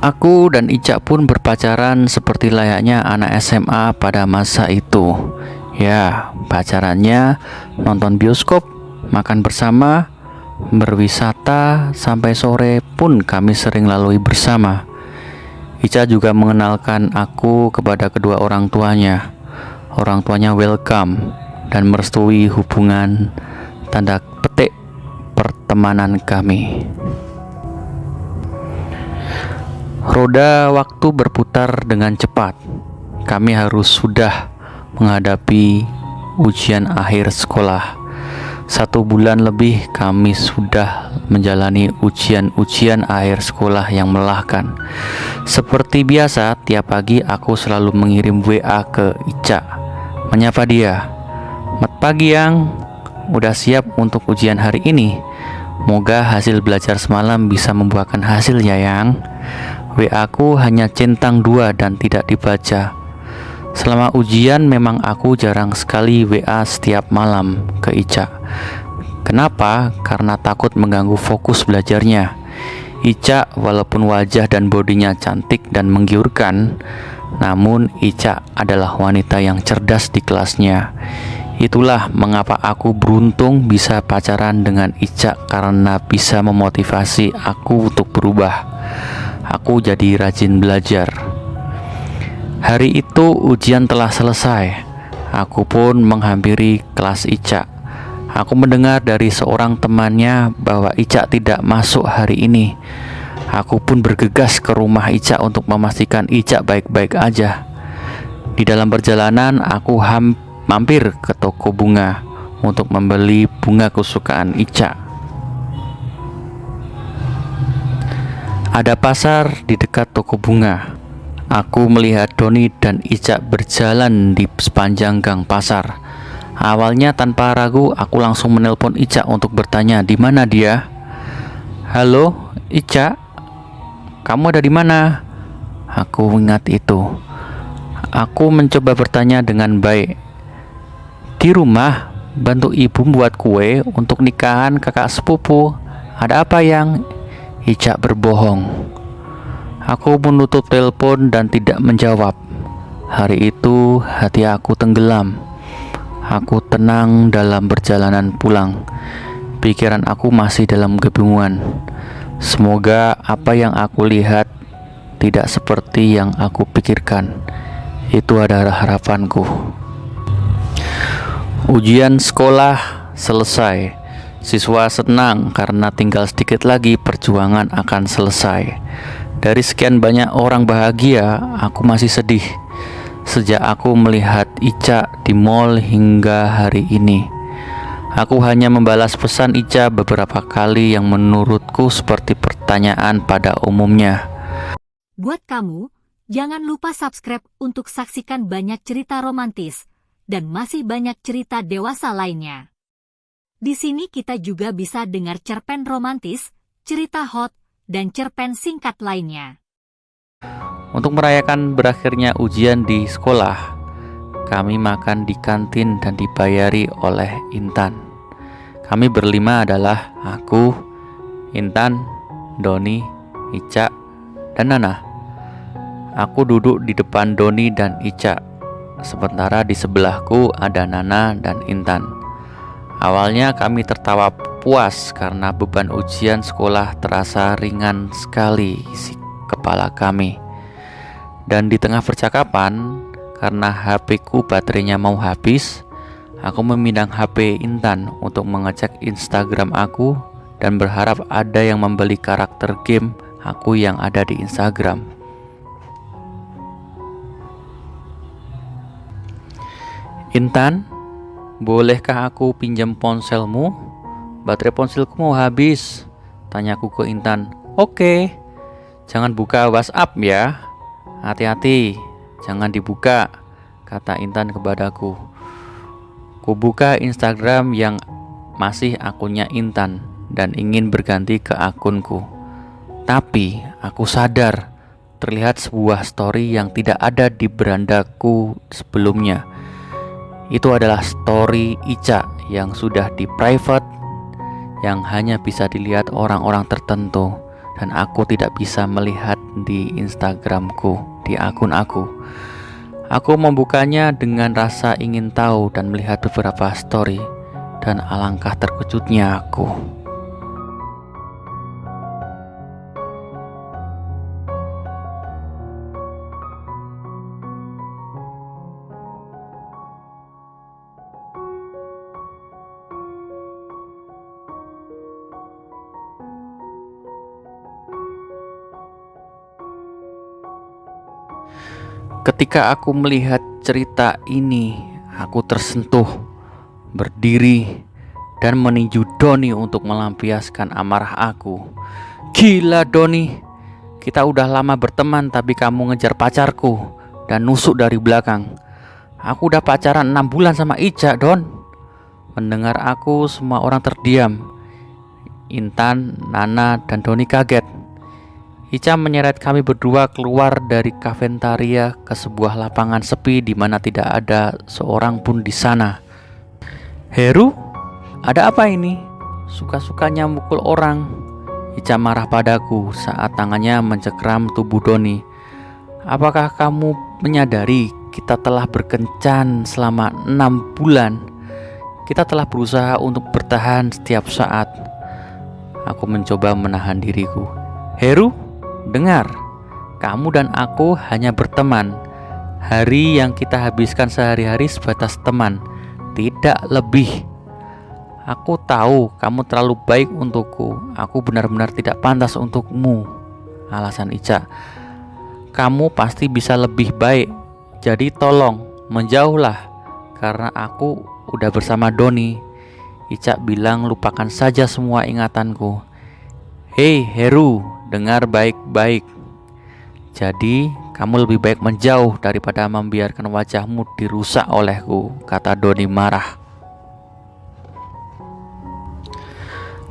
Aku dan Ica pun berpacaran seperti layaknya anak SMA pada masa itu. Ya, pacarannya nonton bioskop, makan bersama, berwisata, sampai sore pun kami sering lalui bersama. Ica juga mengenalkan aku kepada kedua orang tuanya. Orang tuanya welcome dan merestui hubungan tanda petik pertemanan kami. Roda waktu berputar dengan cepat. Kami harus sudah menghadapi ujian akhir sekolah. 1 bulan lebih kami sudah menjalani ujian-ujian akhir sekolah yang melelahkan. Seperti biasa, tiap pagi aku selalu mengirim WA ke Ica, menyapa dia. "Mat pagi yang, udah siap untuk ujian hari ini? Moga hasil belajar semalam bisa membuahkan hasil ya yang." WA aku hanya centang 2 dan tidak dibaca. Selama ujian memang aku jarang sekali WA setiap malam ke Ica. Kenapa? Karena takut mengganggu fokus belajarnya. Ica walaupun wajah dan bodinya cantik dan menggiurkan, namun Ica adalah wanita yang cerdas di kelasnya. Itulah mengapa aku beruntung bisa pacaran dengan Ica, karena bisa memotivasi aku untuk berubah. Aku jadi rajin belajar. Hari itu ujian telah selesai. Aku pun menghampiri kelas Ica. Aku mendengar dari seorang temannya bahwa Ica tidak masuk hari ini. Aku pun bergegas ke rumah Ica untuk memastikan Ica baik-baik aja. Di dalam perjalanan aku mampir ke toko bunga untuk membeli bunga kesukaan Ica. Ada pasar di dekat toko bunga. Aku melihat Doni dan Ica berjalan di sepanjang gang pasar. Awalnya tanpa ragu, aku langsung menelpon Ica untuk bertanya di mana dia. "Halo, Ica, kamu ada di mana?" Aku ingat itu. Aku mencoba bertanya dengan baik. "Di rumah, bantu ibu buat kue untuk nikahan kakak sepupu. Ada apa yang?" Ica berbohong. Aku menutup telepon dan tidak menjawab. Hari itu hati aku tenggelam. Aku tenang dalam perjalanan pulang. Pikiran aku masih dalam kebingungan. Semoga apa yang aku lihat tidak seperti yang aku pikirkan. Itu adalah harapanku. Ujian sekolah selesai. Siswa senang karena tinggal sedikit lagi perjuangan akan selesai. Dari sekian banyak orang bahagia, aku masih sedih. Sejak aku melihat Ica di mall hingga hari ini, aku hanya membalas pesan Ica beberapa kali yang menurutku seperti pertanyaan pada umumnya. Buat kamu, jangan lupa subscribe untuk saksikan banyak cerita romantis dan masih banyak cerita dewasa lainnya. Di sini kita juga bisa dengar cerpen romantis, cerita hot, dan cerpen singkat lainnya. Untuk merayakan berakhirnya ujian di sekolah, kami makan di kantin dan dibayari oleh Intan. Kami berlima adalah aku, Intan, Doni, Ica, dan Nana. Aku duduk di depan Doni dan Ica, sementara di sebelahku ada Nana dan Intan. Awalnya kami tertawa puas karena beban ujian sekolah terasa ringan sekali isi kepala kami. Dan di tengah percakapan, karena HP-ku baterainya mau habis, aku memindang HP Intan untuk mengecek Instagram aku dan berharap ada yang membeli karakter game aku yang ada di Instagram. "Intan, bolehkah aku pinjam ponselmu? Baterai ponselku mau habis," tanyaku ke Intan. "Oke, jangan buka WhatsApp ya. Hati-hati, jangan dibuka," kata Intan kepadaku. Ku buka Instagram yang masih akunnya Intan dan ingin berganti ke akunku. Tapi aku sadar terlihat sebuah story yang tidak ada di berandaku sebelumnya. Itu adalah story Ica yang sudah di private, yang hanya bisa dilihat orang-orang tertentu. dan aku tidak bisa melihat di Instagramku, di akun aku. Aku membukanya dengan rasa ingin tahu dan melihat beberapa story, dan alangkah terkejutnya aku. Ketika aku melihat cerita ini, aku tersentuh, berdiri, dan meninju Doni untuk melampiaskan amarah aku. Gila Doni, kita udah lama berteman tapi kamu ngejar pacarku dan nusuk dari belakang. Aku udah pacaran 6 bulan sama Ica, Don. Mendengar aku, semua orang terdiam. Intan, Nana, dan Doni kaget. Ica menyeret kami berdua keluar dari kafetaria ke sebuah lapangan sepi di mana tidak ada seorang pun di sana. Heru, ada apa ini? Suka-sukanya mukul orang. Ica marah padaku saat tangannya mencekram tubuh Doni. Apakah kamu menyadari kita telah berkencan selama 6 bulan? Kita telah berusaha untuk bertahan setiap saat. Aku mencoba menahan diriku. Heru, dengar, kamu dan aku hanya berteman. Hari yang kita habiskan sehari-hari sebatas teman, tidak lebih. Aku tahu kamu terlalu baik untukku. Aku benar-benar tidak pantas untukmu. Alasan Ica, kamu pasti bisa lebih baik. Jadi tolong menjauhlah, karena aku udah bersama Doni. Ica bilang lupakan saja semua ingatanku. Hei Heru, dengar baik-baik. Jadi kamu lebih baik menjauh daripada membiarkan wajahmu dirusak olehku, kata Doni marah.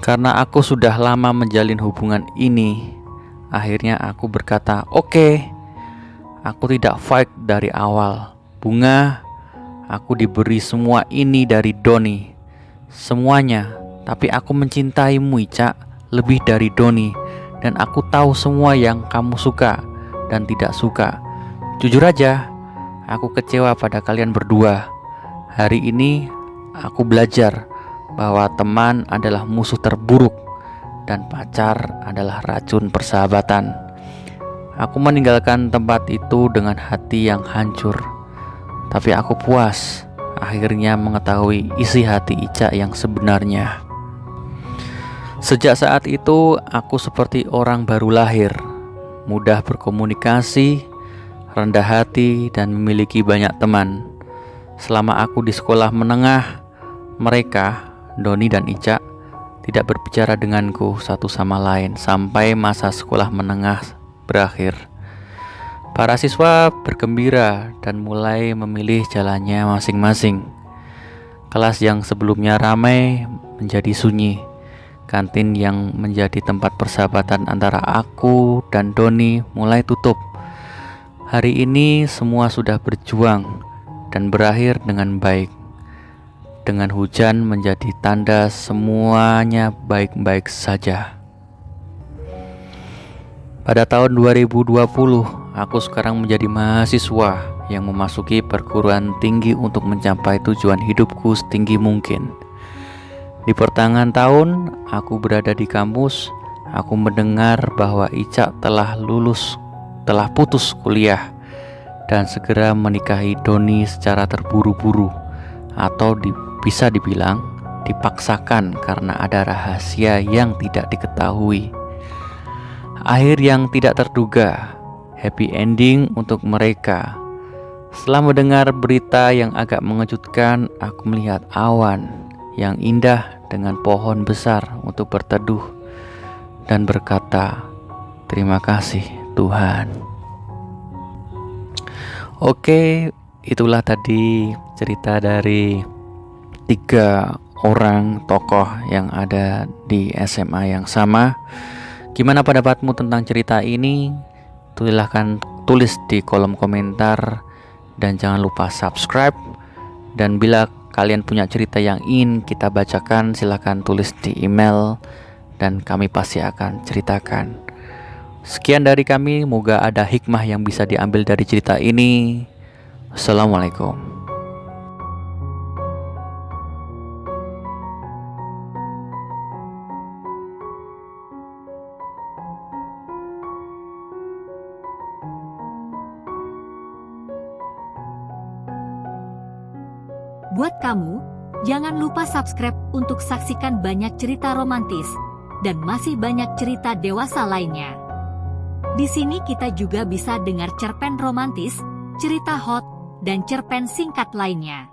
Karena aku sudah lama menjalin hubungan ini, akhirnya aku berkata, oke, aku tidak fight dari awal. Bunga, aku diberi semua ini dari Doni, semuanya. Tapi aku mencintaimu Ica lebih dari Doni, dan aku tahu semua yang kamu suka dan tidak suka. Jujur aja, aku kecewa pada kalian berdua. Hari ini aku belajar bahwa teman adalah musuh terburuk dan pacar adalah racun persahabatan. Aku meninggalkan tempat itu dengan hati yang hancur, tapi aku puas akhirnya mengetahui isi hati Ica yang sebenarnya. Sejak saat itu aku seperti orang baru lahir, mudah berkomunikasi, rendah hati, dan memiliki banyak teman. Selama aku di sekolah menengah, mereka, Doni dan Ica, tidak berbicara denganku satu sama lain sampai masa sekolah menengah berakhir. Para siswa bergembira dan mulai memilih jalannya masing-masing. Kelas yang sebelumnya ramai menjadi sunyi. Kantin yang menjadi tempat persahabatan antara aku dan Doni mulai tutup. Hari ini semua sudah berjuang dan berakhir dengan baik. Dengan hujan menjadi tanda semuanya baik-baik saja. Pada tahun 2020, aku sekarang menjadi mahasiswa yang memasuki perguruan tinggi untuk mencapai tujuan hidupku setinggi mungkin. Di pertengahan tahun, aku berada di kampus. Aku mendengar bahwa Ica telah putus kuliah dan segera menikahi Doni secara terburu-buru, atau bisa dibilang dipaksakan karena ada rahasia yang tidak diketahui. Akhir yang tidak terduga, happy ending untuk mereka. Setelah mendengar berita yang agak mengejutkan, aku melihat awan yang indah dengan pohon besar untuk berteduh dan berkata, terima kasih Tuhan. Oke, itulah tadi cerita dari 3 orang tokoh yang ada di SMA yang sama. Gimana pendapatmu tentang cerita ini? Silahkan tulis di kolom komentar, dan jangan lupa subscribe. Dan bila kalian punya cerita yang ingin kita bacakan, silahkan tulis di email dan kami pasti akan ceritakan. Sekian dari kami, moga ada hikmah yang bisa diambil dari cerita ini. Assalamualaikum. Buat kamu, jangan lupa subscribe untuk saksikan banyak cerita romantis dan masih banyak cerita dewasa lainnya. Di sini kita juga bisa dengar cerpen romantis, cerita hot, dan cerpen singkat lainnya.